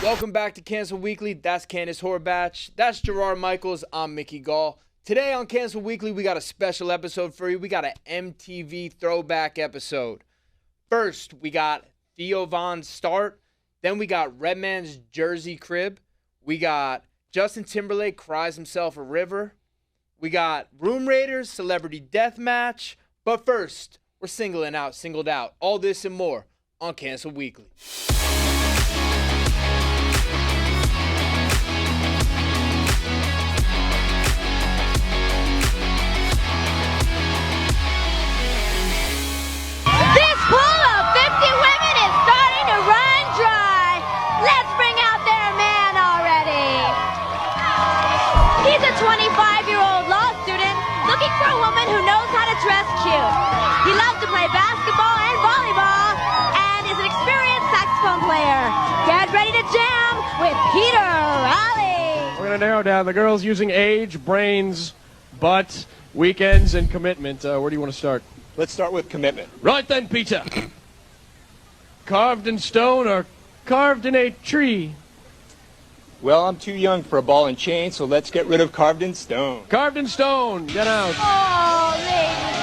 Welcome back to Cancel Weekly. That's Candice Horbatch. That's Gerard Michaels. I'm Mickey Gall. Today on Cancel Weekly, we got a special episode for you. We got an MTV throwback episode. First, we got Theo Von's start. Then we got Redman's Jersey crib. We got Justin Timberlake cries himself a river. We got Room Raiders Celebrity Deathmatch. But first, we're singled out. All this and more on Cancel Weekly. Dress cute. He loves to play basketball and volleyball and is an experienced saxophone player. Get ready to jam with Peter Raleigh. We're going to narrow down the girls using age, brains, butt, weekends, and commitment. Where do you want to start? Let's start with commitment. Right then, Peter. Carved in stone or carved in a tree? Well, I'm too young for a ball and chain, so let's get rid of carved in stone. Carved in stone. Get out. Oh, ladies.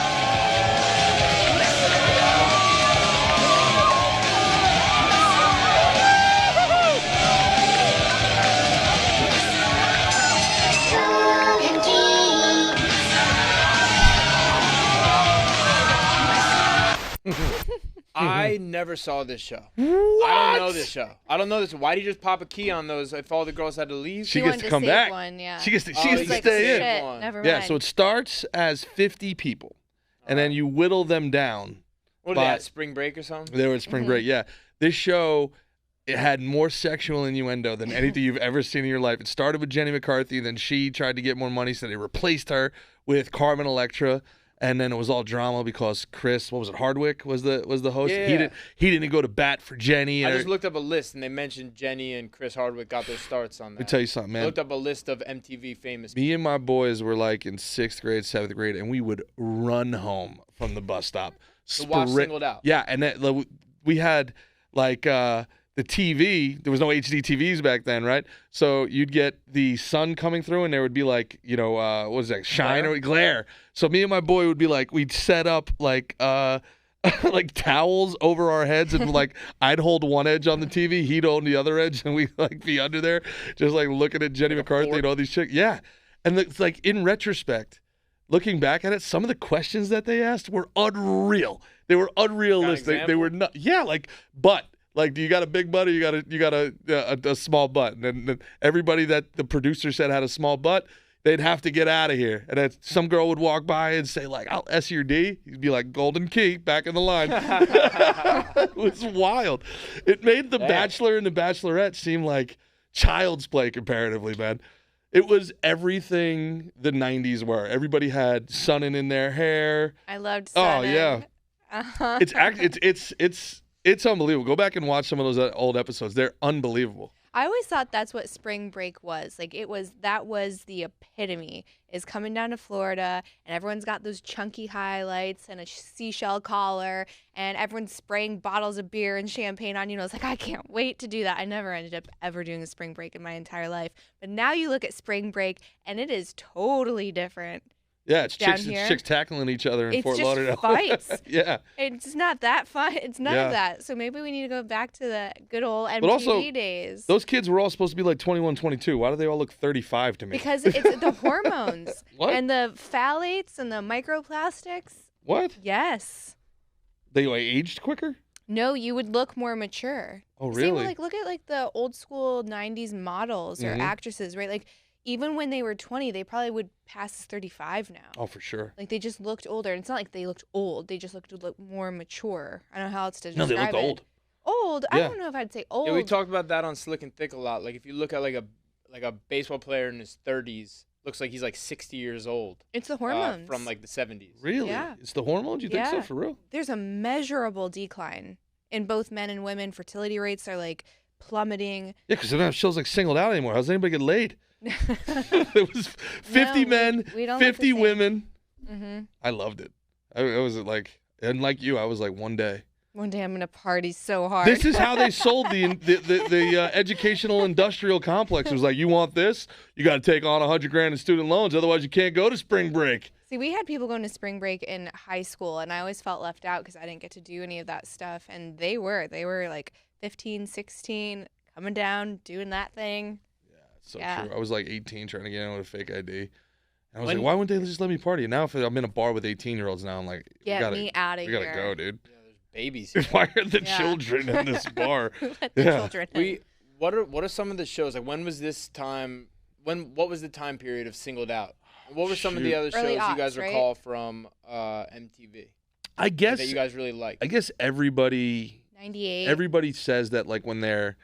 I never saw this show. What? I don't know this show. I don't know this. Why do you just pop a key on those if all the girls had to leave? She gets to come save back. One, yeah. She gets to, Oh, she gets he's to like, stay in. Shit, never Yeah, mind. so it starts as 50 people, and then you whittle them down. What by- are they at, spring break or something? They were at spring break, yeah. This show, it had more sexual innuendo than anything you've ever seen in your life. It started with Jenny McCarthy, then she tried to get more money, so they replaced her with Carmen Electra. And then it was all drama because Chris, what was it, Hardwick was the host. Yeah. He didn't go to bat for Jenny. I And just looked up a list, and they mentioned Jenny and Chris Hardwick got their starts on that. Let me tell you something, I man. looked up a list of MTV famous Me and my boys were like in 6th grade, 7th grade, and we would run home from the bus stop. To watch Singled Out. Yeah, and we had like the TV. There was no HD TVs back then, right? So you'd get the sun coming through, and there would be like, what was that, shine or glare. So me and my boy would be like, we'd set up like like towels over our heads, and like I'd hold one edge on the TV, he'd hold the other edge, and we'd like be under there, just like looking at Jenny McCarthy and all these chicks. Yeah, and it's like in retrospect, looking back at it, some of the questions that they asked were unreal. They were unrealistic. They were not. Yeah, like butt. Like, do you got a big butt or you got a small butt? And then everybody that the producer said had a small butt, they'd have to get out of here. And then some girl would walk by and say, like, I'll S your D. He'd be like, golden key, back in the line. It was wild. It made The Bachelor and The Bachelorette seem like child's play comparatively, man. It was everything the 90s were. Everybody had sunning in their hair. I loved Oh, Sunning. yeah. Uh-huh. It's unbelievable. Go back and watch some of those old episodes. They're unbelievable. I always thought that's what spring break was. Like that was the epitome, is coming down to Florida and everyone's got those chunky highlights and a seashell collar and everyone's spraying bottles of beer and champagne on you. And I was like, I can't wait to do that. I never ended up ever doing a spring break in my entire life. But now you look at spring break and it is totally different. Yeah, it's Down chicks, here. it's chicks tackling each other in It's Fort just Lauderdale. fights. Yeah. It's not that fun. It's none Yeah. of that. So maybe we need to go back to the good old MTV But also, days. those kids were all supposed to be like 21, 22. Why do they all look 35 to me? Because it's the hormones What? and the phthalates and the microplastics. What? Yes. They like, aged quicker? No, you would look more mature. Oh, Same really? with, look at the old school 90s models or Mhm. actresses, right? Like even when they were 20, they probably would pass as 35 now. Oh, for sure. Like they just looked older. And it's not like they looked old. They just looked more mature. I don't know how else to No, describe they look it. old. Old? I Yeah. don't know if I'd say old. Yeah, we talked about that on Slick and Thick a lot. Like if you look at like a baseball player in his 30s, looks like he's like 60 years old. It's the hormones. From like the 70s. Really? Yeah. It's the hormones? You think so, Yeah. for real? There's a measurable decline in both men and women. Fertility rates are like plummeting. Yeah, because they don't have shows like Singled Out anymore. How's anybody get laid? It was 50 No, men, we don't look the 50 same. women. Mm-hmm. I loved it. I was like, and like you, I was like one day. One day I'm gonna party so hard. This is how they sold the educational industrial complex. It was like, you want this? You got to take on $100,000 in student loans, otherwise you can't go to spring break. See, we had people going to spring break in high school, and I always felt left out because I didn't get to do any of that stuff. And they were like 15, 16, coming down, doing that thing. So true. I was like 18 trying to get in with a fake ID. And I was When- like, why wouldn't they just let me party? And now if I'm in a bar with 18-year-olds now, I'm like, Get me out of we here. gotta go, dude. Yeah, there's babies here. Why are the Yeah. children in this bar? Let the Yeah. children in. What are some of the shows? Like, when was this time? What was the time period of Singled Out? What were some of the Shoot. other shows Early you guys aughts, right? recall from MTV I guess that you guys really liked? I guess everybody 98. says that, like, when they're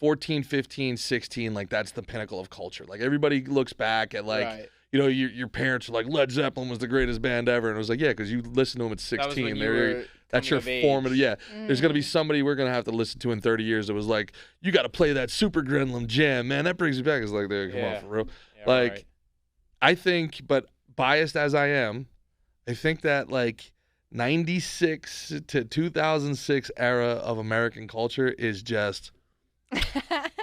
14, 15, 16, like, that's the pinnacle of culture. Like, everybody looks back at, like, Right. you know, your parents are like, Led Zeppelin was the greatest band ever. And it was like, yeah, because you listened to them at That was 16. when you They're- were that's your coming of formative. age. Yeah. There's going to be Mm. somebody we're going to have to listen to in 30 years that was like, you got to play that Super Gremlin jam, man. That brings me back. It's like, come Yeah. on, for real. Yeah, Like, right. I think, but biased as I am, I think that, like, 96 to 2006 era of American culture is just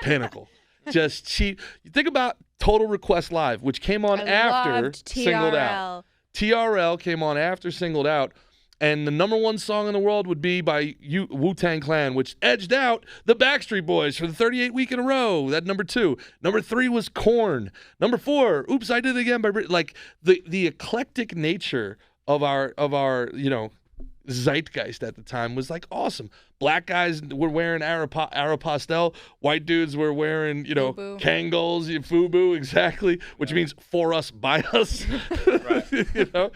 pinnacle. Just cheap. You think about Total Request Live, which came on I after loved Singled Out. TRL came on after Singled Out, and the number one song in the world would be by Wu-Tang Clan, which edged out the Backstreet Boys for the 38th week in a row. That number 2. Number 3 was Korn. Number 4, Oops, I Did It Again. Like, the eclectic nature of our zeitgeist at the time was, like, awesome. Black guys were wearing Aeropostale. White dudes were wearing, FUBU. Kangols, FUBU, exactly, which means for us, by us. Right.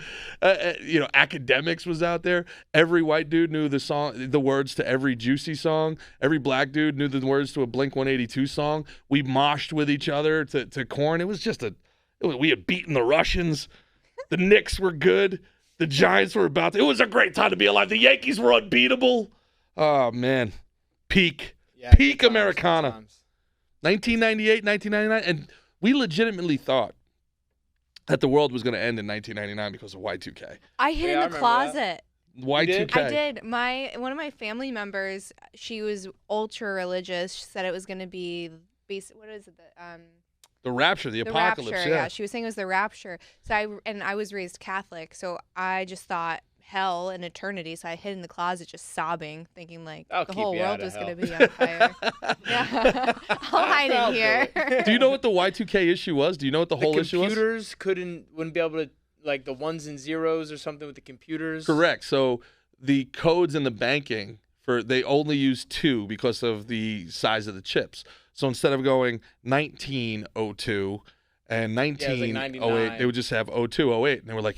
Academics was out there. Every white dude knew the words to every Juicy song. Every black dude knew the words to a Blink-182 song. We moshed with each other to Korn. It was just we had beaten the Russians. The Knicks were good. The Giants were it was a great time to be alive. The Yankees were unbeatable. Oh, man. Peak Yeah, good times, Americana. good times. 1998, 1999. And we legitimately thought that the world was going to end in 1999 because of Y2K. I hid Yeah, I in the remember closet. Y2K. I did. One of my family members, she was ultra religious. She said it was going to be what is it? The rapture, the apocalypse. rapture. Yeah. She was saying it was the rapture. So I was raised Catholic, so I just thought hell and eternity. So I hid in the closet, just sobbing, thinking like That'll the keep whole you out world of was going hell. to be on fire. Yeah, I'll hide I'll in do here. Do you know what the Y2K issue was? Do you know what the whole issue was? computers wouldn't be able to, like, the ones and zeros or something with the computers. Correct. So the codes in the banking they only use 2 because of the size of the chips. So instead of going 1902 and 1908, 99. they would just have 0208, and they were like,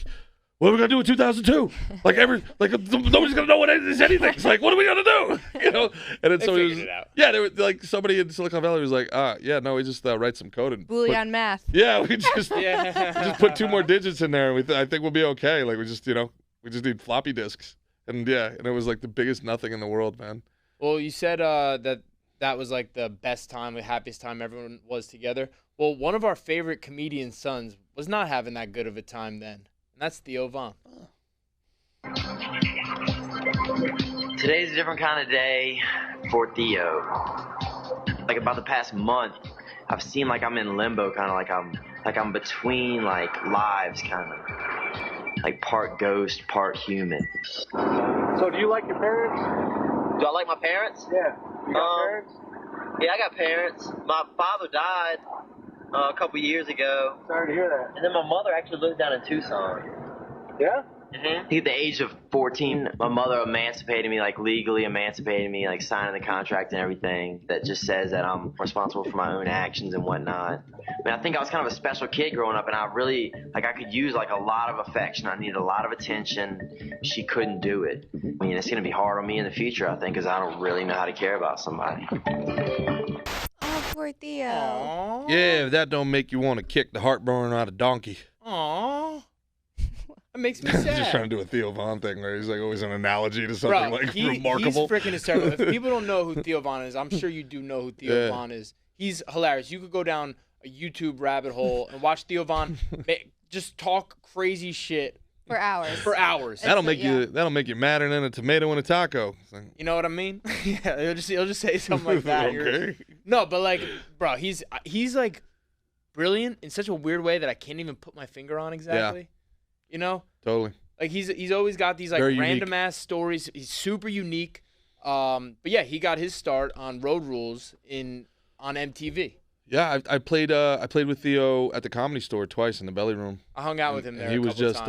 "What are we gonna do in 2002? Nobody's gonna know what it is anything. It's like, what are we gonna do?" And then They somebody figured it out. Yeah, they were like, somebody in Silicon Valley was like, yeah, no, we just write some code and Boolean math. yeah, we just Yeah. just put 2 more digits in there, and I think we'll be okay. Like, we just need floppy disks, and it was like the biggest nothing in the world, man. Well, you said that was like the best time, the happiest time everyone was together. Well, one of our favorite comedian sons was not having that good of a time then, and that's Theo Von. Today's a different kind of day for Theo. Like, about the past month, I've seen like I'm in limbo, kind of like I'm between like lives, kind of like part ghost, part human. So do you like your parents? Do I like my parents? Yeah. You got parents? Yeah, I got parents. My father died a couple years ago, Sorry to hear that. and then my mother actually lived down in Tucson. Yeah? At the age of 14, my mother emancipated me, like legally emancipated me, like signing the contract and everything that just says that I'm responsible for my own actions and whatnot. I mean, I think I was kind of a special kid growing up, and I really, I could use like a lot of affection. I needed a lot of attention. She couldn't do it. I mean, it's going to be hard on me in the future, I think, because I don't really know how to care about somebody. Oh, poor Theo. Aww. Yeah, if that don't make you want to kick the heartburn out of donkey. Aww. That makes me I'm sad. just trying to do a Theo Von thing where he's like always an analogy to something Bro, like he's remarkable. freaking hysterical. If people don't know who Theo Von is, I'm sure you do know who Theo Yeah. Von is. He's hilarious. You could go down a YouTube rabbit hole and watch Theo Von just talk crazy shit For hours. For hours. That'll make you madder than a tomato in a taco. It's like, You know what I mean? Yeah, he'll just say something like that. okay. No, but like, bro, he's like brilliant in such a weird way that I can't even put my finger on exactly. You know? Totally. Like he's always got these like Very random unique. ass stories. He's super unique. But yeah, he got his start on Road Rules on MTV. Yeah, I played with Theo at the Comedy Store twice in the Belly Room. I hung out with him there. And he was just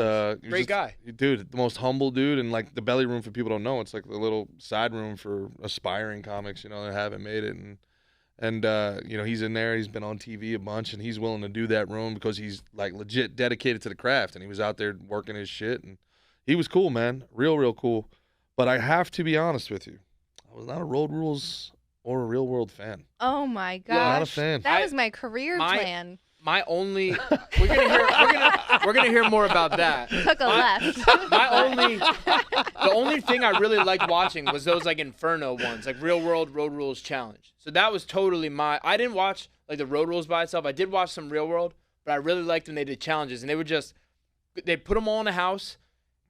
great guy. Dude, the most humble dude. And like the Belly Room, for people who don't know, it's like the little side room for aspiring comics, you know, that haven't made it. And you know, he's in there. He's been on TV a bunch, and he's willing to do that room because he's like legit dedicated to the craft. And he was out there working his shit, and he was cool, man, real cool. But I have to be honest with you, I was not a Road Rules or a Real World fan. Oh my gosh. Not a fan. That was my career plan. My only we're gonna hear more about that. Took a left. The only thing I really liked watching was those like Inferno ones, like Real World Road Rules Challenge. So that was totally I didn't watch like the Road Rules by itself. I did watch some Real World, but I really liked when they did challenges, and they put them all in a house.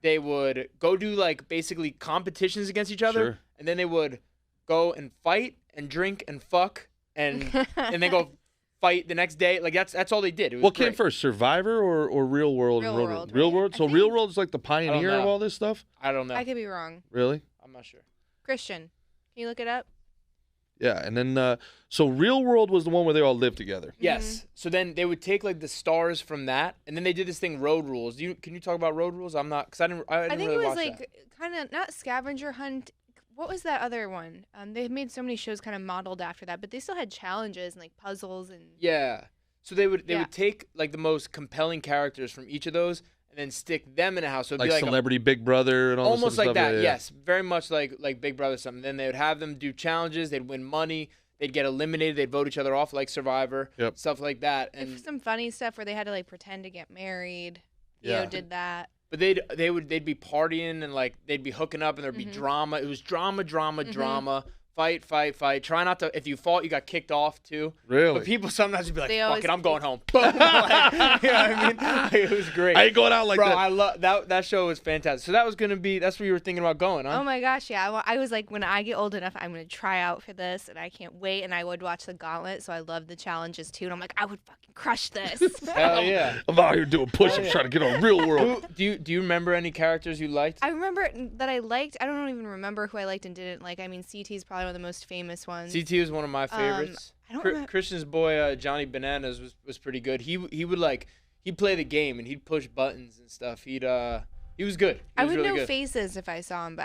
They would go do like basically competitions against each other, Sure. and then they would go and fight and drink and fuck and then go fight the next day. Like that's all they did. It was What came great. first, Survivor or Real World? Real and Road World, Rules? Real right? World. I So think- Real World is like the pioneer of know. all this stuff. I don't know. I could be wrong. Really? I'm not sure. Christian, can you look it up? Yeah, and then so Real World was the one where they all lived together. Yes. So then they would take like the stars from that, and then they did this thing, Road Rules. Can you talk about Road Rules? I'm not, cause I didn't I think really it was watch like that. kind of not scavenger hunt. What was that other one? They made so many shows kind of modeled after that, but they still had challenges and like puzzles and. Yeah. So they would Yeah. take like the most compelling characters from each of those and then stick them in a house. So it'd Like be like Celebrity Big Brother and all this almost sort like of stuff. that. Yeah, yeah. Yes, very much like Big Brother something. Then they would have them do challenges. They'd win money. They'd get eliminated. They'd vote each other off like Survivor. Yep. Stuff like that. There's And some funny stuff where they had to like pretend to get married. Yeah. Theo did that. but they'd be partying and like they'd be hooking up and there'd be Mm-hmm. drama. It was drama. Fight. Try not to. If you fought, you got kicked off too. Really? But people sometimes would be like, They "Fuck always- it, I'm going home." Boom. Like, you know what I mean? Like, it was great. I ain't going out like Bro, that. I love that show was fantastic. So that was gonna be. That's where you were thinking about going, huh? Oh my gosh, yeah. I was like, when I get old enough, I'm going to try out for this, and I can't wait. And I would watch the Gauntlet, so I love the challenges too. And I'm like, I would fucking crush this. Hell yeah. I'm out here doing push-ups trying to get on Real World. Do you remember any characters you liked? I remember that I liked. I don't even remember who I liked and didn't like. I mean, CT is probably one of the most famous ones. CT was one of my favorites. I don't remember- Christian's boy Johnny Bananas was pretty good. He'd play the game and he'd push buttons and stuff. He was good. He I was would really know good. faces if I saw them, but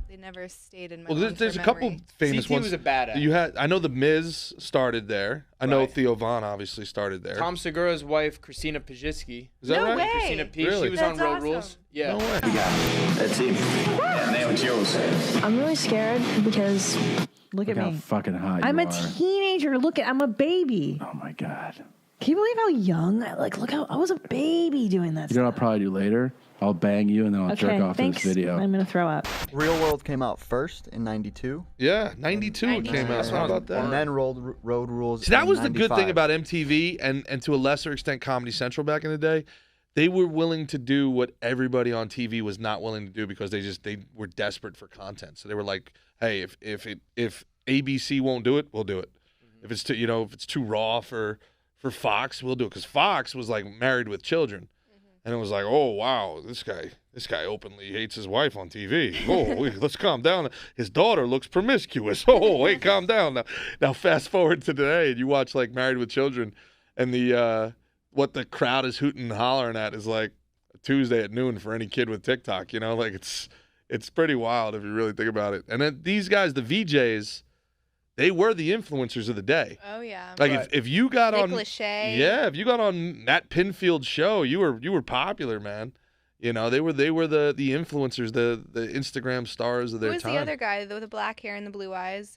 they never stayed in my Well, long-term there's a couple memory. famous CT ones. was a badass. You had, I know the Miz started there. I know Right. Theo Von obviously started there. Tom Segura's wife, Christina Pajitsky. Is that No right? way. Christina P. Really? She was That's on Road awesome. Rules. Yeah. No way. That's it. Yeah, now it's yours. I'm really scared because look at Look how me. fucking hot I'm you a are. teenager. I'm a baby. Oh my god. Can you believe how young? Look how I was a baby doing that. You know what I'll probably do later? I'll bang you and then I'll Okay, jerk off thanks. to this video. I'm gonna throw up. Real World came out first in '92. Yeah, 92 it came out. How about that? And then Road Rules. See, that in was the good thing 95. about MTV and to a lesser extent Comedy Central back in the day. They were willing to do what everybody on TV was not willing to do because they were desperate for content. So they were like, hey, if ABC won't do it, we'll do it. If it's too raw for Fox, we'll do it. Because Fox was like Married with Children. And it was like, oh wow, this guy openly hates his wife on TV. Oh, let's calm down. His daughter looks promiscuous. Oh, wait, calm down. Now fast forward to today, and you watch like Married with Children, and the what the crowd is hooting and hollering at is like a Tuesday at noon for any kid with TikTok. You know, like it's pretty wild if you really think about it. And then these guys, the VJs, they were the influencers of the day. Oh yeah. Like Right. if you got Nick on, Lachey. yeah, if you got on Matt Pinfield's show, you were popular, man. You know, they were the influencers, the Instagram stars of Who their was time. the other guy with the black hair and the blue eyes?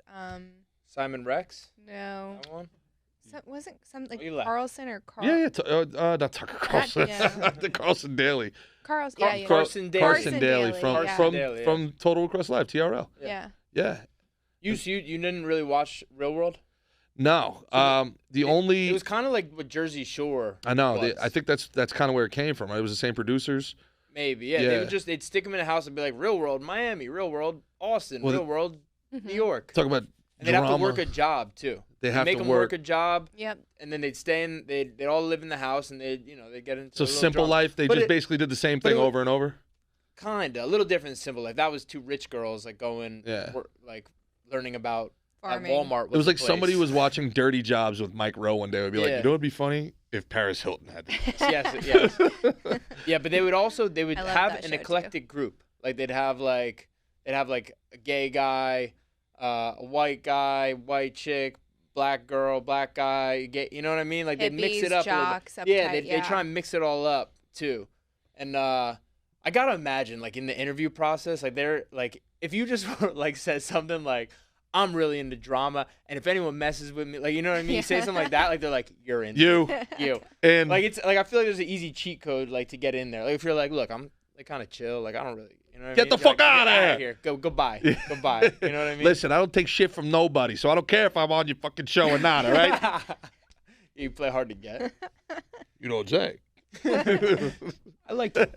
Simon Rex. No. That one? Wasn't some like You laugh. Carlson or Carl? Yeah, not Tucker Carlson, yeah. the Carlson Daly. Carlson. Car- Yeah, yeah. Carson Daly. Carson Daly Daly, from yeah. from Daly, yeah. from Total Request Live, TRL. Yeah. Yeah. You didn't really watch Real World? No, the only It was kind of like what Jersey Shore. I know. was. I think that's kind of where it came from. It was the same producers. Maybe, yeah. They'd stick him in a house and be like, Real World Miami, Real World Austin, Real World New York. Talk about and they'd have to work a job too. They have make to them work a job. Yep. And then they'd stay in. They'd all live in the house, and they'd get into. So a little Simple drama. Life, they But just basically did the same thing over and over. Kinda, a little different than Simple Life. That was two rich girls like going, like learning about farming. Walmart. It was like the place. somebody was watching Dirty Jobs with Mike Rowe one day. Would be like, you know, what'd be funny if Paris Hilton had this. Yes. Yeah, but they would have an show, eclectic group. Like they'd have like a gay guy, a white guy, white chick, black girl, black guy, gay. You know what I mean? Like they mix it up. Jocks, They try and mix it all up too. And I gotta imagine, like in the interview process, like they're like, if you just like said something like, I'm really into drama, and if anyone messes with me, like, you know what I mean? You say something like that, like they're like, you're into you. And like it's like I feel like there's an easy cheat code like to get in there. Like if you're like, look, I'm like kind of chill, like I don't really, you know what I mean? Get the fuck out of here. Goodbye. Goodbye. You know what I mean? Listen, I don't take shit from nobody, so I don't care if I'm on your fucking show or not. All right? You play hard to get. You don't say. I like you,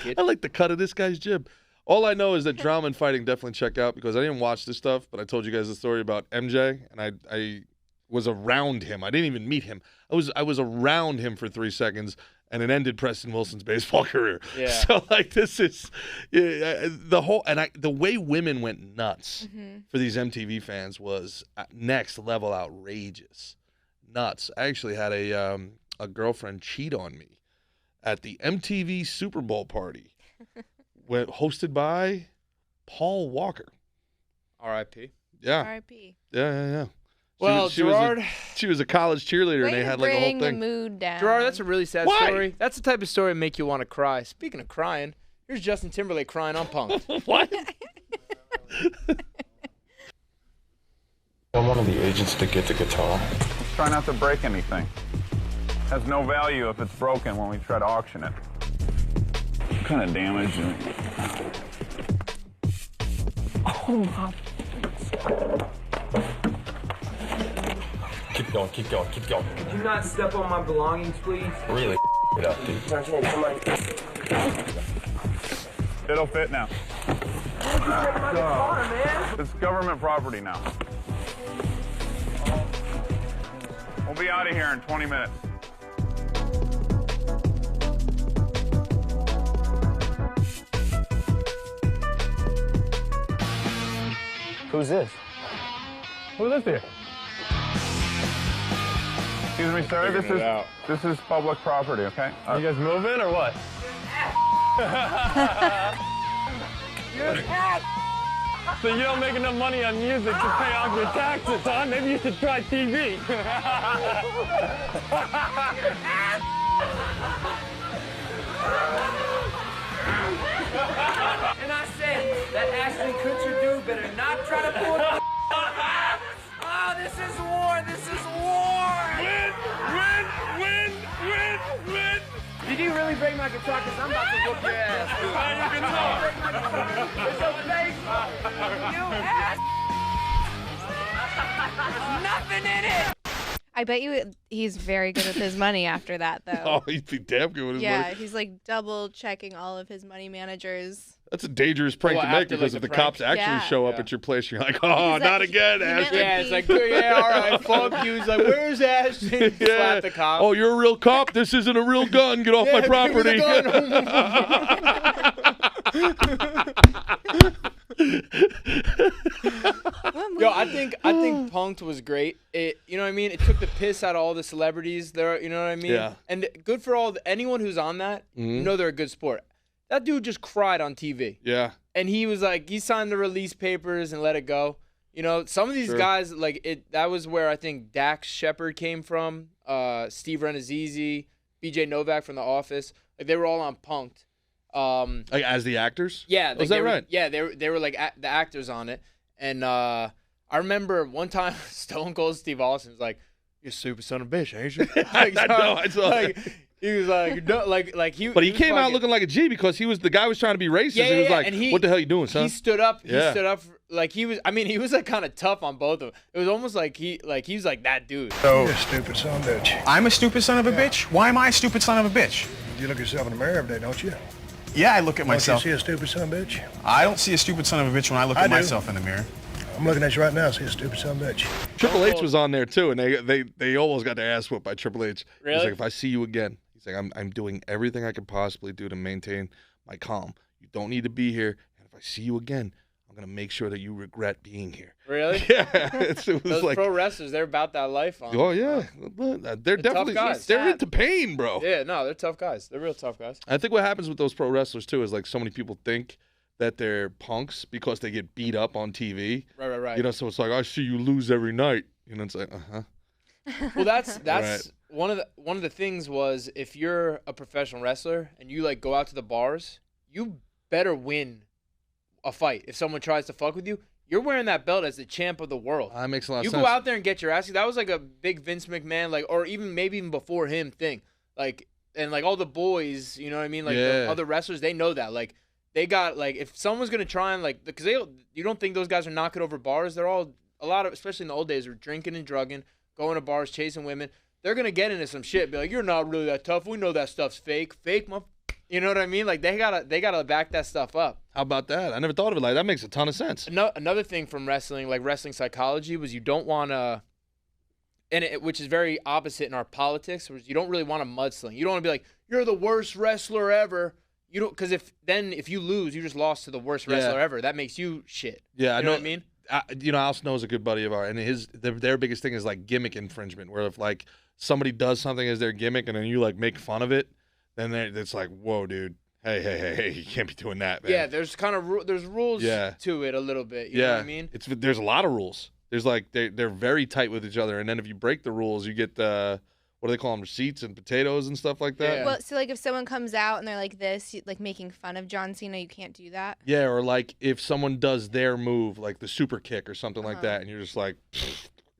kid. I like the cut of this guy's jib. All I know is that drama and fighting definitely check out because I didn't watch this stuff, but I told you guys the story about MJ, and I was around him. I didn't even meet him. I was around him for 3 seconds, and it ended Preston Wilson's baseball career. Yeah. So like this is the whole the way women went nuts for these MTV fans was next level outrageous, nuts. I actually had a girlfriend cheat on me at the MTV Super Bowl party. Hosted by Paul Walker. R.I.P. Yeah. R.I.P. Yeah. Well, Gerard, she was a college cheerleader, and they had like a whole thing. Bring the mood down. Gerard, that's a really sad story. That's the type of story that make you want to cry. Speaking of crying, here's Justin Timberlake crying on Punk'd. What? I'm one of the agents to get the guitar. Try not to break anything. Has no value if it's broken when we try to auction it. What kind of damage? Oh my. Keep going. Could you not step on my belongings, please? Really it up, dude. Come on. It'll fit now. It's government property now. We'll be out of here in 20 minutes. Who's this? Who lives here? Excuse me, sir. This is public property, okay? You guys moving or what? So you don't make enough money on music to pay off your taxes, huh? Maybe you should try TV. And I said that Ashton Kutcher dude better not try to pull the Oh, this is war! This is war! Win! Did you really break my guitar? Because I'm about to whoop your ass. It's okay. You ass. There's nothing in it. I bet you he's very good with his money after that, though. Oh, he'd be damn good with his money. Yeah, he's like double checking all of his money managers. That's a dangerous prank to make because if the cops actually show up at your place, you're like, oh, not again, Ashton. Yeah, it's like, yeah, all right, fuck you. He's like, where's Ashton? Slap the cop. Oh, you're a real cop? This isn't a real gun. Get off my property. Yo, I think Punk'd was great. You know what I mean? It took the piss out of all the celebrities there. You know what I mean? Yeah. And good for anyone who's on that. You know they're a good sport. That dude just cried on TV. Yeah. And he was like, he signed the release papers and let it go. You know, some of these guys, like that was where I think Dax Shepard came from, Steve Renazizi, BJ Novak from The Office. Like they were all on Punk'd. Like as the actors? Yeah. Was that right? Yeah, they were like the actors on it. And I remember one time Stone Cold Steve Austin was like, "You're a super son of a bitch, ain't you?" Like, I saw that. He was like, no, like he. But he came out looking like a G because the guy was trying to be racist. Yeah, he was like, and "What the hell you doing, son?" He stood up. He stood up. Like he was. I mean, he was like kind of tough on both of them. It was almost like he was like that dude. So you're a stupid son of a bitch. I'm a stupid son of a bitch? Why am I a stupid son of a bitch? You look yourself in the mirror every day, don't you? Yeah, I look at myself. You see a stupid son of a bitch? I don't see a stupid son of a bitch when I look at myself in the mirror. I'm looking at you right now. See a stupid son of a bitch. Triple H was on there too, and they almost got their ass whooped by Triple H. Really? He's like, if I see you again, he's like, I'm doing everything I can possibly do to maintain my calm. You don't need to be here, and if I see you again, I'm gonna make sure that you regret being here. Really? Yeah. It was Those like, pro wrestlers, they're about that life. oh yeah, they're definitely tough guys. they're into pain, bro. Yeah, no, they're tough guys. They're real tough guys. I think what happens with those pro wrestlers too is like so many people think that they're punks because they get beat up on TV. Right. You know, so it's like, I see you lose every night. You know, it's like, Well, that's Right. one of the things was if you're a professional wrestler and you like go out to the bars, you better win a fight. If someone tries to fuck with you, you're wearing that belt as the champ of the world. That makes a lot of You sense. go out there and get your ass. That was like a big Vince McMahon, like, or maybe even before him thing. Like, and like all the boys, you know what I mean? Like the Yeah. other wrestlers, they know that. Like, they got like if someone's gonna try and like because you don't think those guys are knocking over bars. They're all a lot of, especially in the old days, were drinking and drugging, going to bars, chasing women. They're gonna get into some shit. Be like, you're not really that tough. We know that stuff's fake. You know what I mean? Like they gotta back that stuff up. How about that? I never thought of it like that. That makes a ton of sense. Another thing from wrestling, like wrestling psychology, was you don't want to, which is very opposite in our politics, was you don't really want to mudsling. You don't want to be like, you're the worst wrestler ever. You don't, because if you lose, you just lost to the worst wrestler ever. That makes you shit. Yeah, you know what I mean. Al Snow's a good buddy of ours, and their biggest thing is like gimmick infringement, where if like somebody does something as their gimmick and then you like make fun of it, then it's like, whoa, dude, hey, you can't be doing that, man. Yeah, there's kind of there's rules to it a little bit. You know what I mean? There's a lot of rules. There's like they're very tight with each other, and then if you break the rules, you get the what do they call them, receipts and potatoes and stuff like that. Well, so like if someone comes out and they're like this, like making fun of John Cena, you can't do that. Yeah, or like if someone does their move, like the super kick or something like that, and you're just like,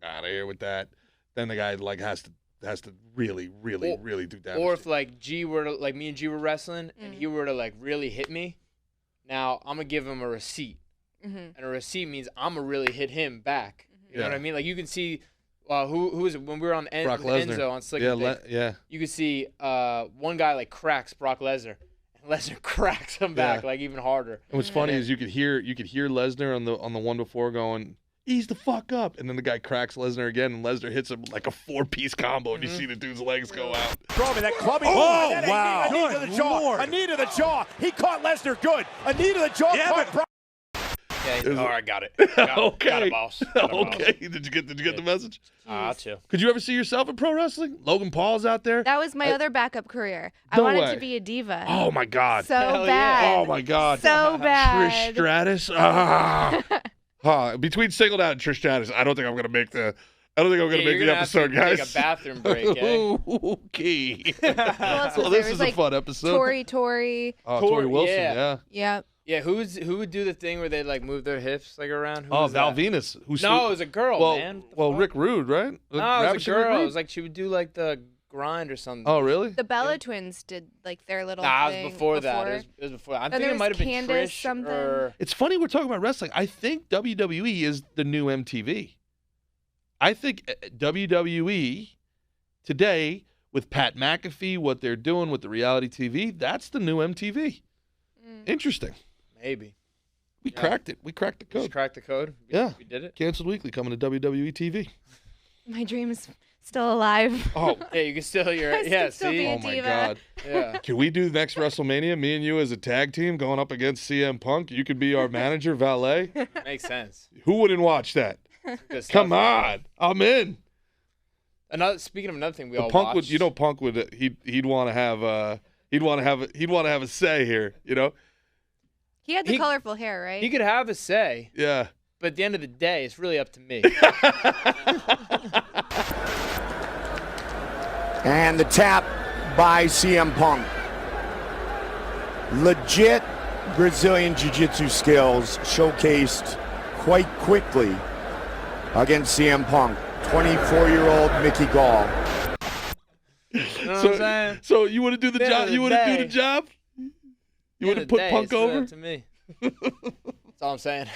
out of here with that, then the guy like has to really do damage. Or if like G were to, like me and G were wrestling and he were to like really hit me, now I'm gonna give him a receipt, and a receipt means I'm gonna really hit him back. You know what I mean? Like you can see. Who is it? When we were on Brock Lesnar. Enzo on Slick Yeah. You could see one guy like cracks Brock Lesnar, and Lesnar cracks him back like even harder. And what's funny is you could hear Lesnar on the one before going, ease the fuck up, and then the guy cracks Lesnar again, and Lesnar hits him like a 4-piece combo, and you see the dude's legs go out. Throw me that clubbing. Oh, that wow. A knee to the jaw. Lord. A knee to the jaw. He caught Lesnar good. A knee to the jaw. Caught Brock. Yeah, all right, got it. Got it, boss. Got it, boss. Okay. Did you get the message? Too. Could you ever see yourself in pro wrestling? Logan Paul's out there. That was my other backup career. I No wanted way. to be a diva. Oh my God. So Hell bad. yeah. Oh my God. So bad. Trish Stratus. Between singled out and Trish Stratus, I don't think I'm gonna make the episode, guys. Take a bathroom break. Eh? Okay. Well, this is a fun episode. Tori. Oh, Tori Wilson. Yeah. Yep. Yeah, who would do the thing where they like move their hips like around? Who Oh, was Val that? Venus. No, it was a girl, man. Well, Rick Rude, right? No, it was a Rick girl. Rude? It was like she would do like the grind or something. Oh, really? The Bella twins did like their little Nah, it thing was before that. It was before. I Then think there it might have been Candice Trish something. or. It's funny we're talking about wrestling. I think WWE is the new MTV. I think WWE today with Pat McAfee, what they're doing with the reality TV, that's the new MTV. Interesting. Maybe. We cracked it. We cracked the code. Just cracked the code. We did it. Canceled Weekly coming to WWE TV. My dream is still alive. Oh, yeah, you can still hear I it. Yeah, can still see. be a oh my diva. God. Yeah. Can we do next WrestleMania? Me and you as a tag team going up against CM Punk. You could be our manager, valet. Makes sense. Who wouldn't watch that? Good stuff. Come on, I'm in. Speaking of another thing, we But all Punk watched. would, Punk would. He'd want to have. He'd want to have a say here. You know. He had the colorful hair, right? He could have a say. Yeah. But at the end of the day, it's really up to me. And the tap by CM Punk. Legit Brazilian Jiu-Jitsu skills showcased quite quickly against CM Punk. 24-year-old Mickey Gall. You know what I'm saying? So you want to do the job? You want to do the job? You want to put Punk over? To me. That's all I'm saying.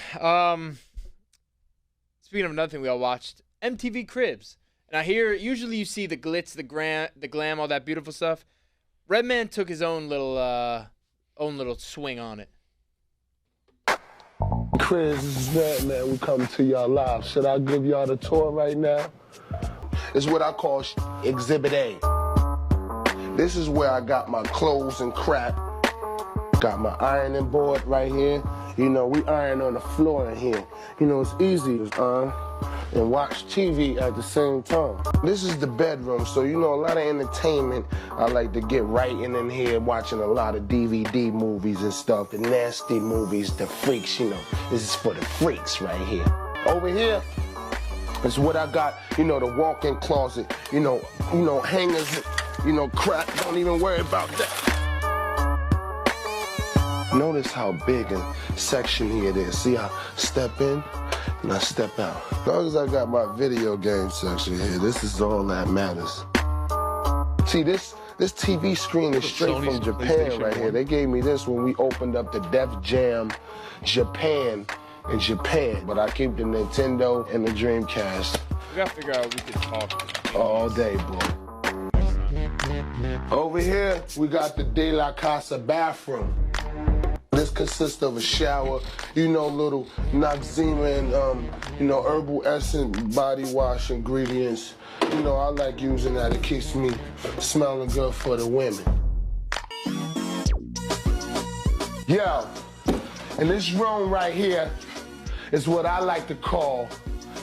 Speaking of another thing we all watched, MTV Cribs. And I hear usually you see the glitz, the glam, all that beautiful stuff. Redman took his own little own little swing on it. Chris, this is Batman. We coming to y'all live. Should I give y'all the tour right now? It's what I call Exhibit A. This is where I got my clothes and crap. Got my ironing board right here. You know, we iron on the floor in here. You know, it's easy and watch TV at the same time. This is the bedroom, so you know, a lot of entertainment. I like to get right in here watching a lot of DVD movies and stuff, the nasty movies, the freaks, you know. This is for the freaks right here. Over here is what I got, you know, the walk-in closet, you know, hangers, you know, crap, don't even worry about that. Notice how big and sectiony it is. See, I step in and I step out. As long as I got my video game section here, this is all that matters. See, this TV screen is straight from Japan right here. They gave me this when we opened up the Def Jam Japan in Japan. But I keep the Nintendo and the Dreamcast. We gotta figure out we could talk all day, boy. Over here, we got the De La Casa bathroom. This consists of a shower, you know, little Noxzema and, you know, herbal essence, body wash ingredients. You know, I like using that. It keeps me smelling good for the women. Yo, and this room right here is what I like to call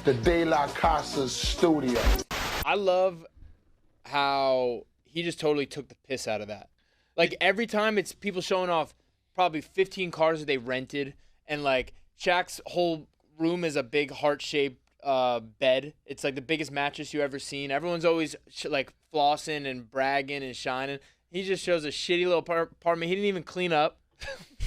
the De La Casa's studio. I love how he just totally took the piss out of that. Like, every time it's people showing off probably 15 cars that they rented, and like Shaq's whole room is a big heart-shaped bed. It's like the biggest mattress you ever seen. Everyone's always like flossing and bragging and shining. He just shows a shitty little apartment. He didn't even clean up.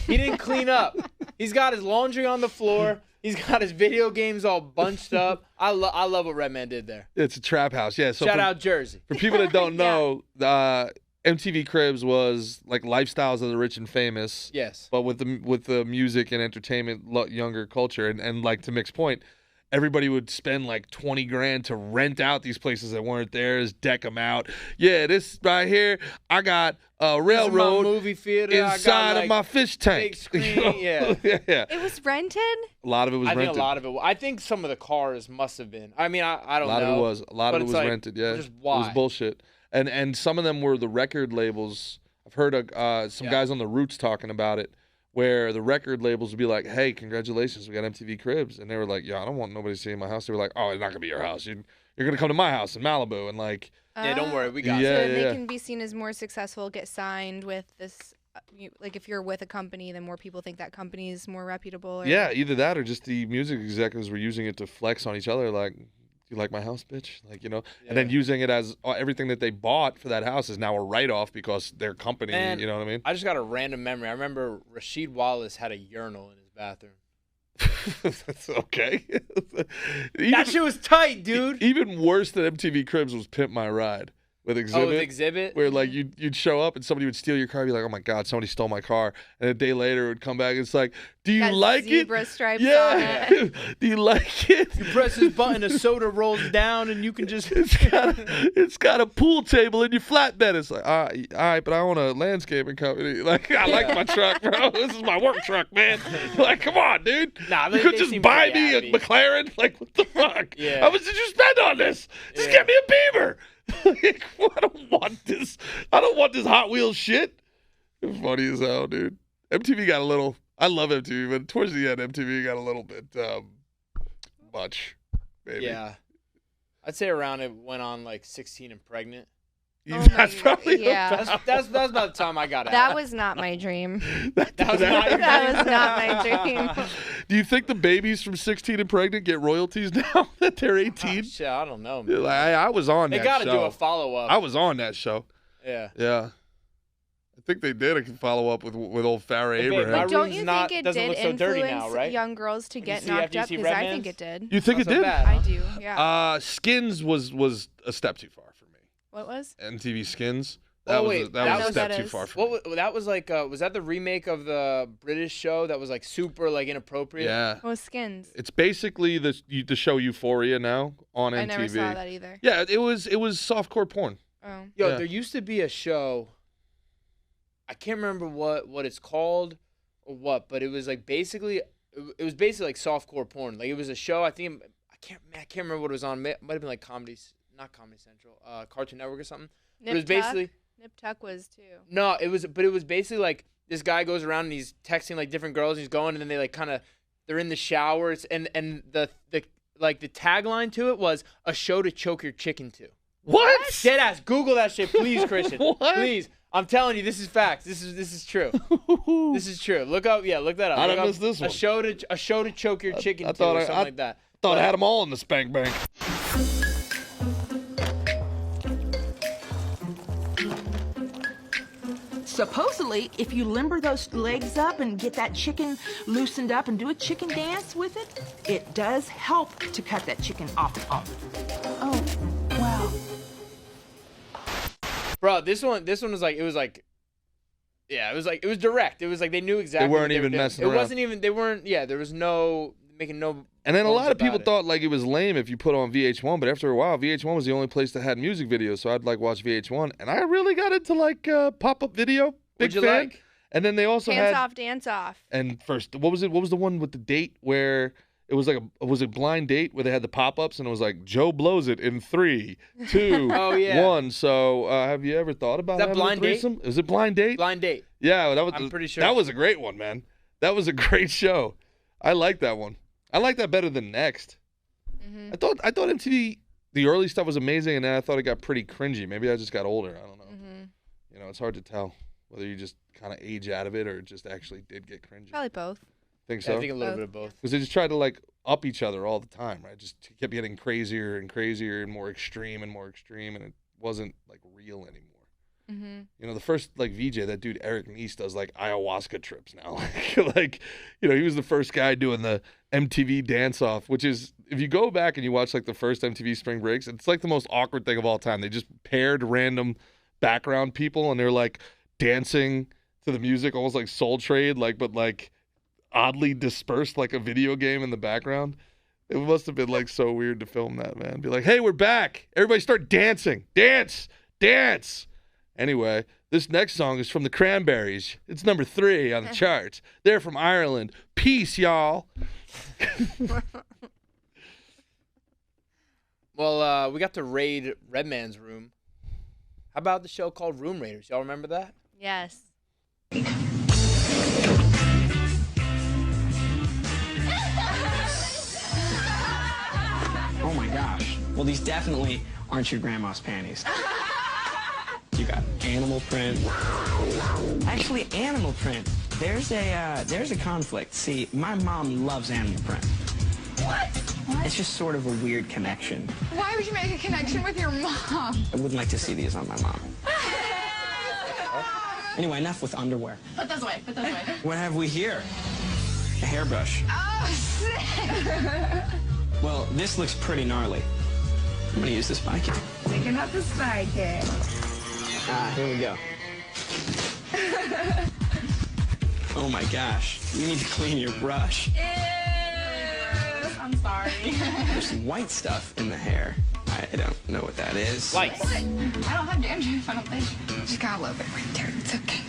He didn't clean up. He's got his laundry on the floor. He's got his video games all bunched up. I love what Redman did there. It's a trap house. Yeah. So Shout out Jersey. For people that don't know, MTV Cribs was like Lifestyles of the Rich and Famous. Yes. But with the music and entertainment, younger culture, and like to Mick's point, everybody would spend like $20,000 to rent out these places that weren't theirs, deck them out. Yeah, this right here, I got a railroad movie theater inside of my fish tank. Big screen, yeah. Yeah. It was rented? A lot of it was rented. I think a lot of it. I think some of the cars must have been. I mean, I don't know. A lot of it was. A lot of it was like, rented. Yeah. Just why? It was bullshit. And some of them were the record labels. I've heard some guys on the Roots talking about it, where the record labels would be like, "Hey, congratulations, we got MTV Cribs," and they were like, "Yeah, I don't want nobody seeing my house." They were like, "Oh, it's not gonna be your house. You're gonna come to my house in Malibu," and like, yeah, don't worry, we got so it. they can be seen as more successful, get signed with this. Like if you're with a company, then more people think that company is more reputable. Or... Yeah, either that or just the music executives were using it to flex on each other, like, "You like my house, bitch?" Like, you know, and then using it as everything that they bought for that house is now a write-off because their company, And you know what I mean? I just got a random memory. I remember Rasheed Wallace had a urinal in his bathroom. That's okay. That shit was tight, dude. Even worse than MTV Cribs was Pimp My Ride. With Exhibit. Oh, with Exhibit? Where, like, you'd show up and somebody would steal your car and be like, "Oh, my God, somebody stole my car." And a day later it would come back and it's like, "Do you like it?" Zebra stripes yeah. on it. Do you like it? You press this button, a soda rolls down, and you can just... It's got a pool table in your flatbed. It's like, all right, but I own a landscaping company. Like, I like my truck, bro. This is my work truck, man. Like, come on, dude. Nah, you could just buy me a McLaren? Like, what the fuck? Yeah. How much did you spend on this? Just get me a Beamer. Like, I don't want this. I don't want this Hot Wheels shit. It's funny as hell, dude. MTV got a little. I love MTV, but towards the end, MTV got a little bit much. Maybe. Yeah. I'd say around it went on like 16 and pregnant. That's probably that's about the time I got out. That was not my dream. That was not your That was not my dream. Do you think the babies from 16 and pregnant get royalties now that they're 18? Oh, shit, I don't know, man. I was on that show. They got to do a follow-up. I was on that show. Yeah. Yeah. I think they did a follow-up with old Farrah Abraham. But don't you think it did influence young girls to get knocked up? Because I think it did. You think it did? I do, yeah. Skins was a step too far for me. What was? MTV Skins. That was was a step too far for me. That was like, was that the remake of the British show that was like super like inappropriate? Yeah. What was Skins? It's basically the show Euphoria now on MTV. I never saw that either. Yeah, it was softcore porn. Oh. Yo, Yeah. there used to be a show. I can't remember what it's called or what, but it was like basically like softcore porn. Like it was a show. I can't remember what it was on. It might have been like not Comedy Central, Cartoon Network or something. Nip it was basically Nip Tuck was too. No, it was basically like this guy goes around and he's texting like different girls and he's going and then they like kind of they're in the showers and the tagline to it was a show to choke your chicken to. What? Dead ass. Google that shit, please, Christian. What? Please. I'm telling you, this is facts. This is true. This is true. Look that up. I didn't miss this one. A show to choke your chicken to or something like that. Thought I had them all in the spank bank. Supposedly, if you limber those legs up and get that chicken loosened up and do a chicken dance with it, it does help to cut that chicken off. Oh, wow. Bro, this one was like, it was direct. It was like they knew exactly. They weren't even messing around. It wasn't even, there was no making no. And then a lot of people thought like it was lame if you put on VH1, but after a while, VH1 was the only place that had music videos, so I'd like watch VH1, and I really got into like pop-up video. Big What'd you fan. like? And then they also had Dance Off. And first, what was it? What was the one with the date where it was like was it blind date where they had the pop-ups and it was like Joe blows it in 3, 2, 1. So have you ever thought about that having blind a threesome? date? Was it blind date? Blind date. Yeah, I'm pretty sure that was a great one, man. That was a great show. I like that one. I like that better than Next. Mm-hmm. I thought MTV the early stuff was amazing, and then I thought it got pretty cringy. Maybe I just got older. I don't know. Mm-hmm. You know, it's hard to tell whether you just kind of age out of it or it just actually did get cringy. Probably both. Think so? Yeah, I think a little bit of both. Because they just tried to like up each other all the time, right? Just kept getting crazier and crazier and more extreme, and it wasn't like real anymore. Mm-hmm. You know, the first like VJ, that dude Eric Nice does like ayahuasca trips now. Like, you know, he was the first guy doing the MTV dance off, which is, if you go back and you watch like the first MTV Spring Breaks, it's like the most awkward thing of all time. They just paired random background people and they're like dancing to the music, almost like Soul Trade, like, but like oddly dispersed like a video game in the background. It must have been like so weird to film that, man. Be like, hey, we're back. Everybody start dancing. Dance. Anyway, this next song is from the Cranberries. It's number 3 on the charts. They're from Ireland. Peace, y'all. Well, we got to raid Redman's room. How about the show called Room Raiders? Y'all remember that? Yes. Oh my gosh. Well, these definitely aren't your grandma's panties. You got animal print. Actually, animal print. There's a conflict. See, my mom loves animal print. What? It's just sort of a weird connection. Why would you make a connection with your mom? I wouldn't like to see these on my mom. Anyway, enough with underwear. Put those away. What have we here? A hairbrush. Oh, sick. Well, this looks pretty gnarly. I'm gonna use this spiker. Picking up the spiker. Here we go. Oh my gosh, you need to clean your brush. Ew. I'm sorry. There's some white stuff in the hair. I don't know what that is. White. I don't have dandruff, I don't think. Just got a little bit right there. It's okay.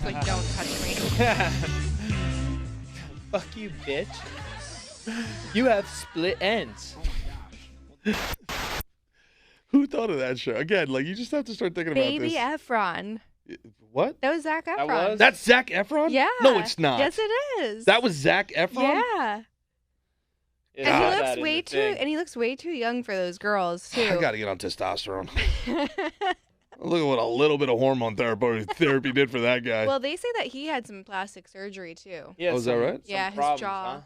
Like, don't touch me. Fuck you, bitch. You have split ends. Who thought of that show? Again, like, you just have to start thinking Baby about this. Efron. What? That was Zac Efron. That's Zac Efron? Yeah. No, it's not. Yes, it is. That was Zac Efron? Yeah. It's And not he that looks in way the too, thing. and he looks way too young for those girls too. I got to get on testosterone. Look at what a little bit of hormone therapy did for that guy. Well, they say that he had some plastic surgery too. Yeah, Oh, is that right? Yeah, some his problems, jaw. huh?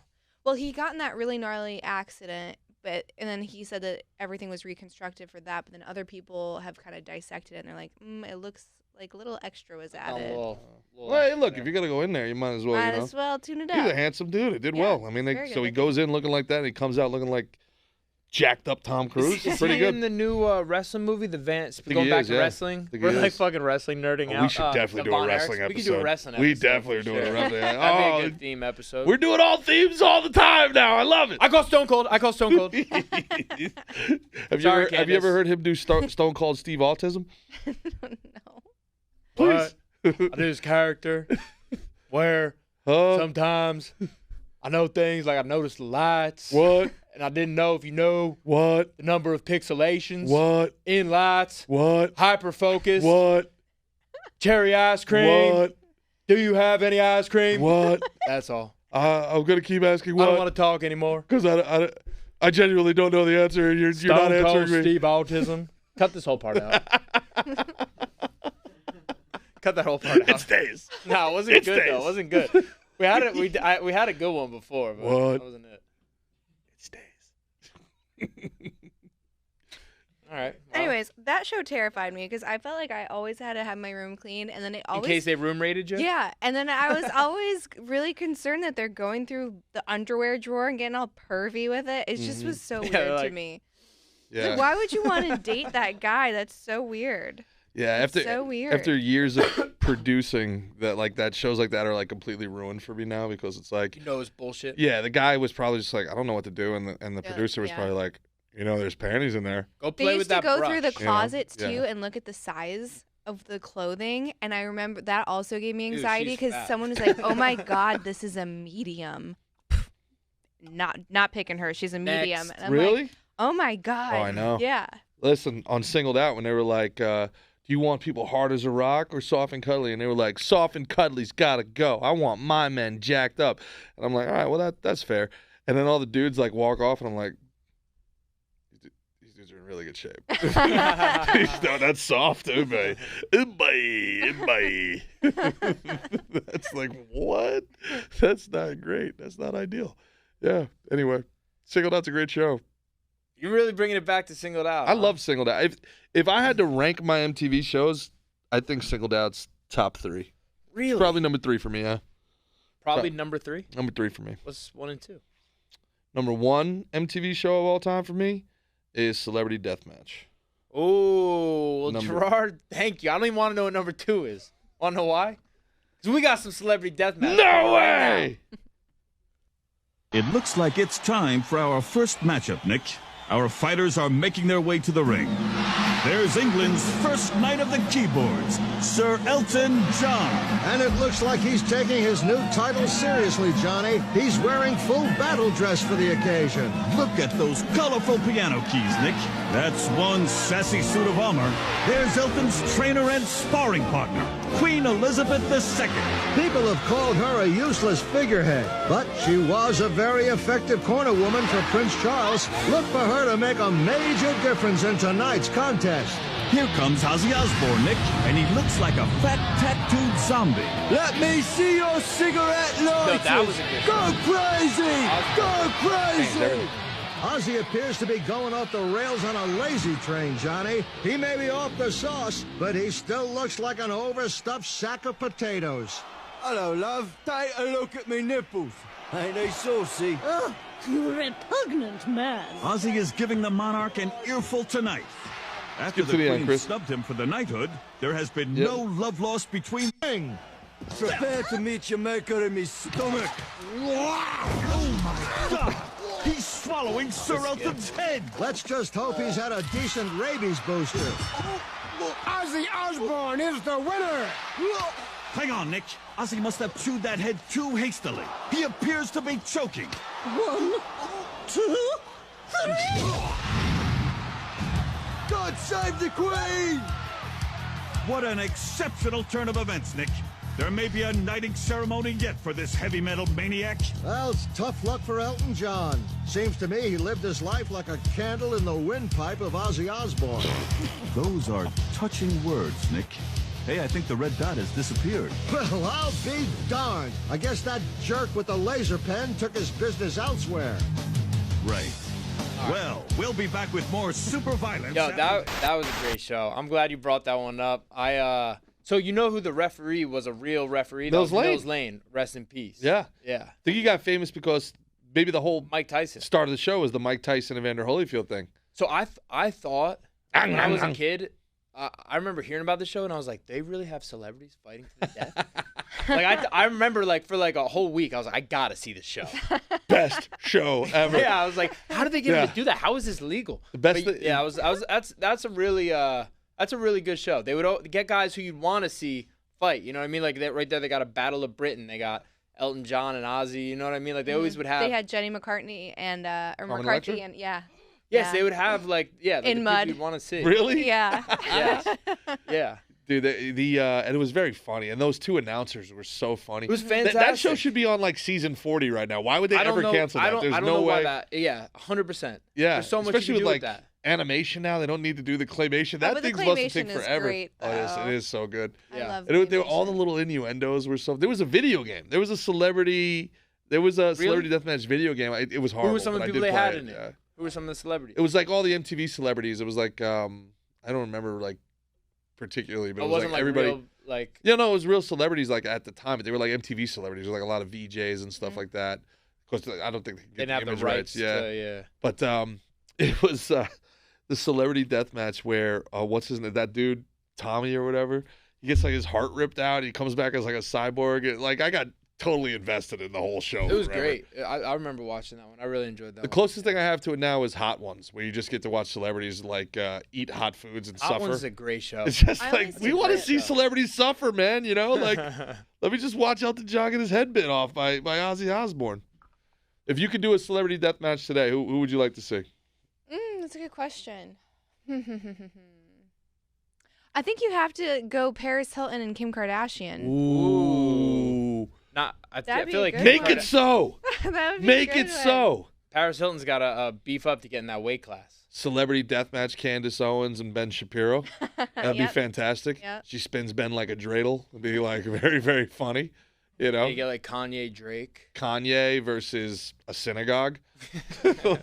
Well, he got in that really gnarly accident, and then he said that everything was reconstructed for that. But then other people have kind of dissected it, and they're like, it looks like a little extra was added. Well, hey, look, if you're going to go in there, you might as well, Might you know. as well tune it up. He's a handsome dude. It did well. I mean, very good so he looking. goes in looking like that, and he comes out looking like jacked up Tom Cruise. Is Pretty he good. in the new wrestling movie, The Vance? think Going he back is, to yeah. wrestling? Think he We're like is. fucking wrestling nerding out. We should definitely the do a Von wrestling Erichs. episode. We could do a wrestling We episode. definitely for do a sure. wrestling. That'd be Oh, a good theme episode. We're doing all themes all the time now. I love it. I call Stone Cold. Have Sorry, you ever heard him do Stone Cold Steve Autism? No. Please. I do this character where sometimes I know things like I noticed the lights. What? And I didn't know if you know what the number of pixelations. What? In lights. What? Hyperfocus. What? Cherry ice cream. What? Do you have any ice cream? What? That's all. I'm gonna keep asking what. I don't want to talk anymore. Because I genuinely don't know the answer. You're not Stone Cold answering me. Steve Autism. Cut this whole part out. Cut that whole part out. It stays. No, it wasn't It good stays. though. It wasn't good. We had it. We had a good one before, but What? that wasn't it. It stays. All right. Well, Anyways, that show terrified me because I felt like I always had to have my room clean, and then it always. in case they room rated you. Yeah, and then I was always really concerned that they're going through the underwear drawer and getting all pervy with it. It just was so Yeah, weird like- to me. Yeah. Like, why would you want to date that guy? That's so weird. Yeah, It's after so weird. after years of producing that shows like that are like completely ruined for me now because it's like You know it's bullshit. yeah, the guy was probably just like I don't know what to do, and the Yeah, producer was yeah. probably like, there's panties in there. Go They play used with to that go brush. through the you know? closets Yeah. too and look at the size of the clothing, and I remember that also gave me Dude, anxiety she's because fat. someone was like, "Oh my god, this is a medium." Not picking her, she's a medium. Next. And I'm Really? like, oh my god. Oh, I know. Yeah. Listen, on Singled Out when they were like, do you want people hard as a rock or soft and cuddly? And they were like, soft and cuddly's gotta go. I want my men jacked up. And I'm like, all right, well that's fair. And then all the dudes like walk off, and I'm like, these dudes are in really good shape. No, that's soft, bye. That's like, what? That's not great. That's not ideal. Yeah. Anyway, Singled Out's a great show. You're really bringing it back to Singled Out. I love Singled Out. If I had to rank my MTV shows, I think Singled Out's top 3. Really? It's probably number 3 for me, yeah. Probably number 3. Number 3 for me. What's 1 and 2? Number 1 MTV show of all time for me is Celebrity Deathmatch. Oh, well, Number- Gerard, thank you. I don't even want to know what number 2 is. Want to know why? Because we got some Celebrity Deathmatch. No way! It looks like it's time for our first matchup, Nick. Our fighters are making their way to the ring. There's England's first knight of the keyboards, Sir Elton John. And it looks like he's taking his new title seriously, Johnny. He's wearing full battle dress for the occasion. Look at those colorful piano keys, Nick. That's one sassy suit of armor. There's Elton's trainer and sparring partner, Queen Elizabeth II. People have called her a useless figurehead, but she was a very effective corner woman for Prince Charles. Look for her to make a major difference in tonight's contest. Here comes Ozzy Osbourne, Nick, and he looks like a fat, tattooed zombie. Let me see your cigarette lighter. that was a good Go crazy! Go crazy! everything. Ozzy appears to be going off the rails on a lazy train, Johnny. He may be off the sauce, but he still looks like an overstuffed sack of potatoes. Hello, love. Take a look at me nipples. Ain't they saucy? Oh, you repugnant man. Ozzy is giving the monarch an earful tonight. After Skip the to the end, Queen Chris. snubbed him for the knighthood, there has been Yep. no love lost between them. Prepare to meet your maker in me stomach. Oh my God! He's swallowing Sir Elton's head. Let's just hope he's had a decent rabies booster. Ozzy Osbourne is the winner. Hang on, Nick. Ozzy must have chewed that head too hastily. He appears to be choking. 1, 2, 3. God save the Queen. What an exceptional turn of events, Nick. There may be a knighting ceremony yet for this heavy metal maniac. Well, it's tough luck for Elton John. Seems to me he lived his life like a candle in the windpipe of Ozzy Osbourne. Those are touching words, Nick. Hey, I think the red dot has disappeared. Well, I'll be darned. I guess that jerk with the laser pen took his business elsewhere. Right. Well, we'll be back with more super violence. Yo, that was a great show. I'm glad you brought that one up. So you know who the referee was? A real referee? That Mills was Lane. Mills Lane. Rest in peace. Yeah. Yeah. I think he got famous because maybe the whole Mike Tyson start of the show was the Mike Tyson and Evander Holyfield thing. So I thought when I was a kid, I remember hearing about the show and I was like, they really have celebrities fighting to the death? Like I remember like for like a whole week I was like, I gotta see this show. Best show ever. Yeah, I was like, how did they get him to do that? How is this legal? The best. But, yeah, I was that's a really that's That's a really good show. They would get guys who you'd want to see fight. You know what I mean? Like that right there, they got a Battle of Britain. They got Elton John and Ozzy. You know what I mean? Like they always would have. They had Jenny McCartney and or Carmen McCarthy Electra? and yeah. Yes, yeah. they would have like In the mud. you'd want to see. Really? Yeah. Yes. Yeah. Dude, and it was very funny, and those two announcers were so funny. It was That fantastic. show should be on like season 40 right now. Why would they I don't ever know- cancel that? I don't, There's I don't no know way. why that. Yeah, 100%. Yeah, There's so much especially you can do with with that. animation now. They don't need to do the claymation. That but the thing's supposed to claymation take is forever. great, Oh, yes, though. it is so good. I love All the little innuendos were so. There was a video game. There was a celebrity. There was a celebrity deathmatch video game. It was horrible. Who were some of but the I people did they play had it, in it? yeah. Who were some of the celebrities? It was like all the MTV celebrities. It was like I don't remember like particularly, but Oh, it it was wasn't like like everybody. real, like Yeah, no, it was real celebrities like at the time, but they were like MTV celebrities. There was like a lot of VJs and stuff like that. Of course, I don't think they could they get didn't have the image rights. Yeah, Yeah. but it was the celebrity death match where what's his name? That dude Tommy or whatever. He gets like his heart ripped out. And he comes back as like a cyborg. Like I got totally invested in the whole show. It was forever. great. I remember watching that one. I really enjoyed that. The one. closest thing I have to it now is Hot Ones, where you just get to watch celebrities like eat hot foods and Hot suffer. Ones is a great show. It's just I like always we see want to that see show. celebrities suffer, man. You know, like let me just watch Elton John get his head bit off by Ozzy Osbourne. If you could do a celebrity death match today, who would you like to see? That's a good question. I think you have to go Paris Hilton and Kim Kardashian. Ooh. Not. I That'd be feel a like good Make one. it so. That would be a Make good it one. so. Paris Hilton's got to beef up to get in that weight class. Celebrity death match: Candice Owens and Ben Shapiro. That'd be Yep. fantastic. Yep. She spins Ben like a dreidel. It'd be like very, very funny. You know, You get like Kanye, Drake. Kanye versus a synagogue.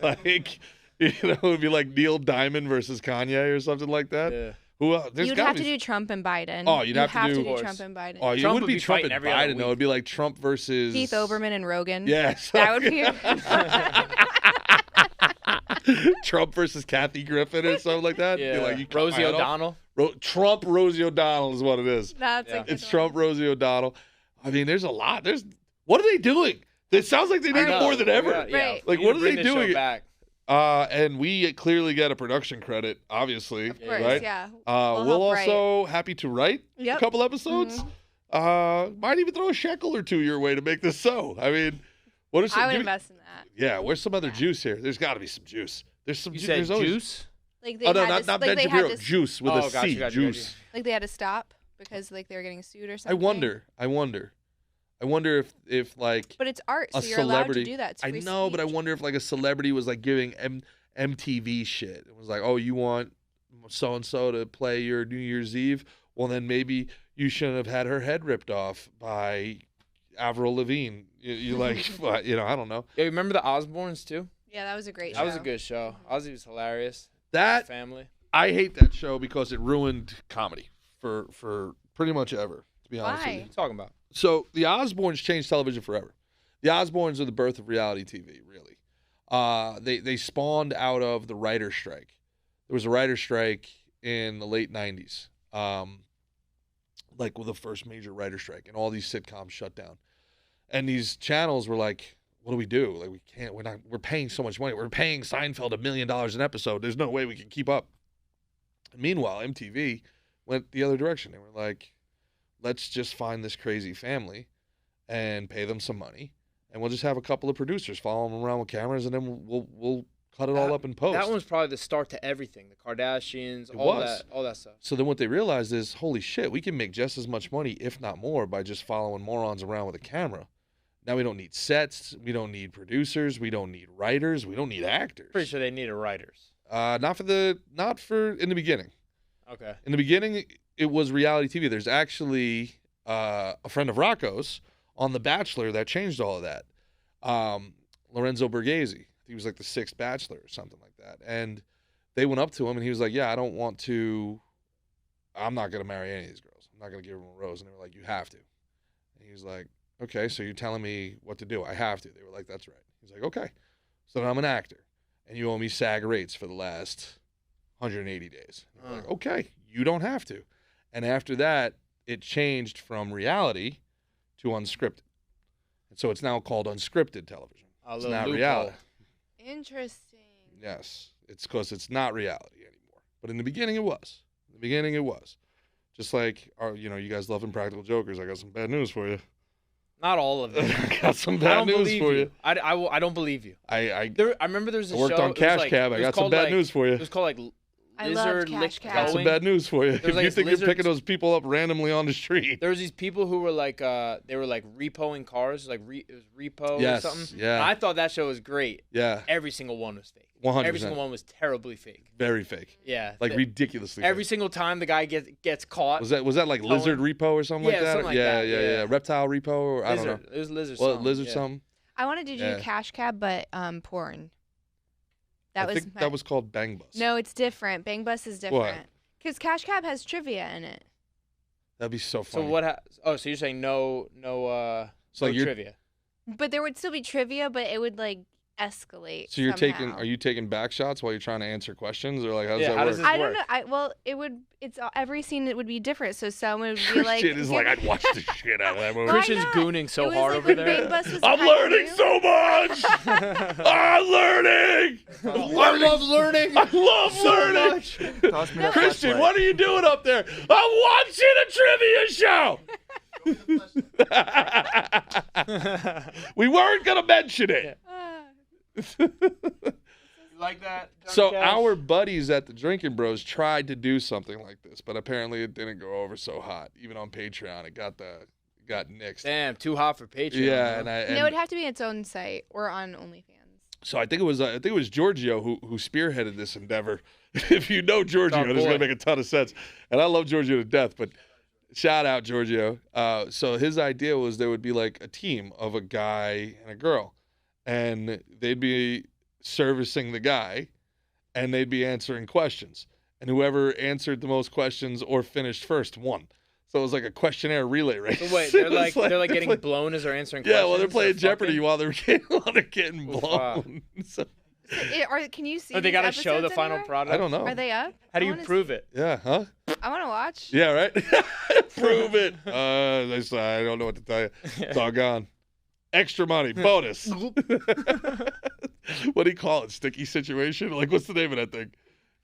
Like, you know, it would be like Neil Diamond versus Kanye or something like that. Yeah. Who else? There's You'd gotta have to be- do Trump and Biden. Oh, you'd have to do- Trump and Biden. Oh, you Trump wouldn't would be be Trump fighting and every other Biden, though. week. It'd be like Trump versus Keith Olbermann and Rogan. Yes. That would be. Trump versus Kathy Griffin or something like that. Be Yeah. like, you cut my Rosie head off. O'Donnell. Trump Rosie O'Donnell is what it is. That's a good It's one. Trump Rosie O'Donnell. I mean, there's a lot. What are they doing? It sounds like they need it more than ever. Right. Like, We what need are to they bring this show doing? back. And we clearly get a production credit, obviously, Of course, right? yeah. We'll We'll help also happy to write Yep. a couple episodes. Might even throw a shekel or two your way to make this so. I mean, what are some? I would give me- invest in that. Yeah, where's some other juice here? There's got to be some juice. There's some. You ju- said there's always- juice? Like they Oh no, had not to, not like Ben they Shapiro. had to, Juice with Oh, a gotcha, C. gotcha, Juice. like they had to stop because like they were getting sued or I something. wonder if like But it's art, so a you're allowed celebrity. to do that. It's I free know, but I speech. wonder if like a celebrity was like giving MTV shit. It was like, oh, you want so and so to play your New Year's Eve? Well, then maybe you shouldn't have had her head ripped off by Avril Lavigne. You like, you know, I don't know. Yeah, remember the Osbournes too? Yeah, that was a great show. That was a good show. Ozzy was hilarious. That Family. I hate that show because it ruined comedy for pretty much ever. To be honest with Why? you. What are you talking about? So the Osbournes changed television forever. The Osbournes are the birth of reality TV, really. They spawned out of the writer's strike. There was a writer's strike in the late 90s, like with the first major writer's strike, and all these sitcoms shut down. And these channels were like, what do we do? Like, we're paying so much money. We're paying Seinfeld $1 million an episode. There's no way we can keep up. And meanwhile, MTV went the other direction. They were like, let's just find this crazy family and pay them some money, and we'll just have a couple of producers follow them around with cameras, and then we'll cut it all up in post. That was probably the start to everything. The Kardashians, It all was. that stuff. So then what they realized is, holy shit, we can make just as much money, if not more, by just following morons around with a camera. Now we don't need sets, we don't need producers, we don't need writers, we don't need actors. Pretty sure they needed writers. Not for in the beginning. Okay. In the beginning, it was reality TV. There's actually a friend of Rocco's on The Bachelor that changed all of that. Lorenzo Borghese. He was like the 6th Bachelor or something like that. And they went up to him and he was like, yeah, I'm not going to marry any of these girls. I'm not going to give them a rose. And they were like, you have to. And he was like, okay, so you're telling me what to do. I have to. They were like, that's right. He's like, okay. So then I'm an actor. And you owe me SAG rates for the last 180 days. And they're like, okay, you don't have to. And after that, it changed from reality to unscripted. And so it's now called unscripted television. It's not reality. Interesting. Yes. It's because it's not reality anymore. But in the beginning, it was. In the the beginning, it was. Just like, you guys love Impractical Jokers. I got some bad news for you. Not all of it. I got some bad news for you. I don't believe you. I remember there was a show. worked on Cash Cab. I got some bad news for you. It was called like Lizard Lick Going. Got some bad news for you. If like you think lizards. you're picking those people up randomly on the street. There was these people who were like, they were like repoing cars, like it was repo Yes, or something. yeah. And I thought that show was great. Yeah. Every single one was fake. 100%. Every single one was terribly fake. Very fake. Yeah. Like ridiculously Every fake. single time the guy gets caught. Was that like towing. Lizard Repo or something like that? Something like that. Yeah. Reptile Repo or I don't know. It was Lizard Well, something. Lizard yeah. something. I wanted to do Cash Cab, but porn. I think that was called Bang Bus. No, it's different. Bang Bus is different. Because Cash Cab has trivia in it. That'd be so funny. So what? So you're saying no trivia? But there would still be trivia, but it would like escalate. So you're somehow. are you taking back shots while you're trying to answer questions, or like how does that how work? does this I work? don't know. Every scene it would be different. So someone would be like, Christian is like, I'd watch the shit out of that movie. Christian's gooning so hard over there. I'm learning so much. I'm learning. I love learning. I love learning. Christian, what are you doing up there? I'm watching a trivia show. We weren't gonna mention it. Like that? So our buddies at the Drinking Bros tried to do something like this, but apparently it didn't go over so hot. Even on Patreon, it got nixed. Damn, too hot for Patreon. Yeah, huh? and it would have to be its own site or on OnlyFans. So I think it was Giorgio who spearheaded this endeavor. If you know Giorgio, this is gonna make a ton of sense. And I love Giorgio to death, but shout out Giorgio. So his idea was there would be like a team of a guy and a girl, and they'd be servicing the guy, and they'd be answering questions, and whoever answered the most questions or finished first won. So it was like a questionnaire relay race. So wait, they're like getting blown as they're answering questions. Yeah, well, they're playing Jeopardy fucking... while they're getting blown. Wow. So, Can you see? But they got to show the final product. I don't know. Are they up? How do you prove it? Yeah, huh? I want to watch. Yeah, right. Prove it. I don't know what to tell you. It's all gone. Extra money, bonus. What do you call it? Sticky situation? Like, what's the name of that thing?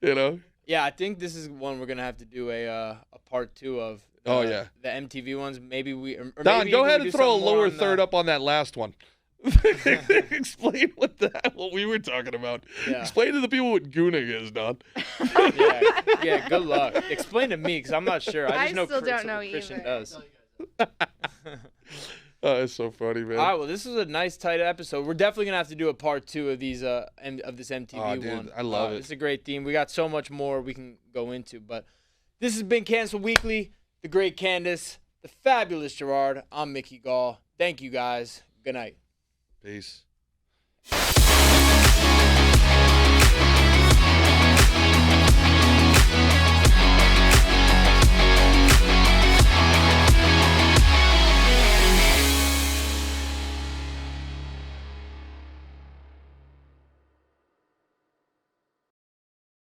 You know? Yeah, I think this is one we're gonna have to do a part 2 of. Oh yeah. The MTV ones. Maybe we. Or Don, maybe go we ahead do and throw a something more lower on third up on that last one. Explain what we were talking about. Yeah. Explain to the people what gooning is, Don. Yeah. Good luck. Explain to me, because I'm not sure. I just know still don't know Christian either. does. Oh, it's so funny, man. All right, well, this is a nice, tight episode. We're definitely gonna have to do a part 2 of these of this MTV Oh, dude, one. I love it. It's a great theme. We got so much more we can go into, but this has been Cancel Weekly. The great Candice, the fabulous Gerard. I'm Mickey Gall. Thank you guys. Good night. Peace.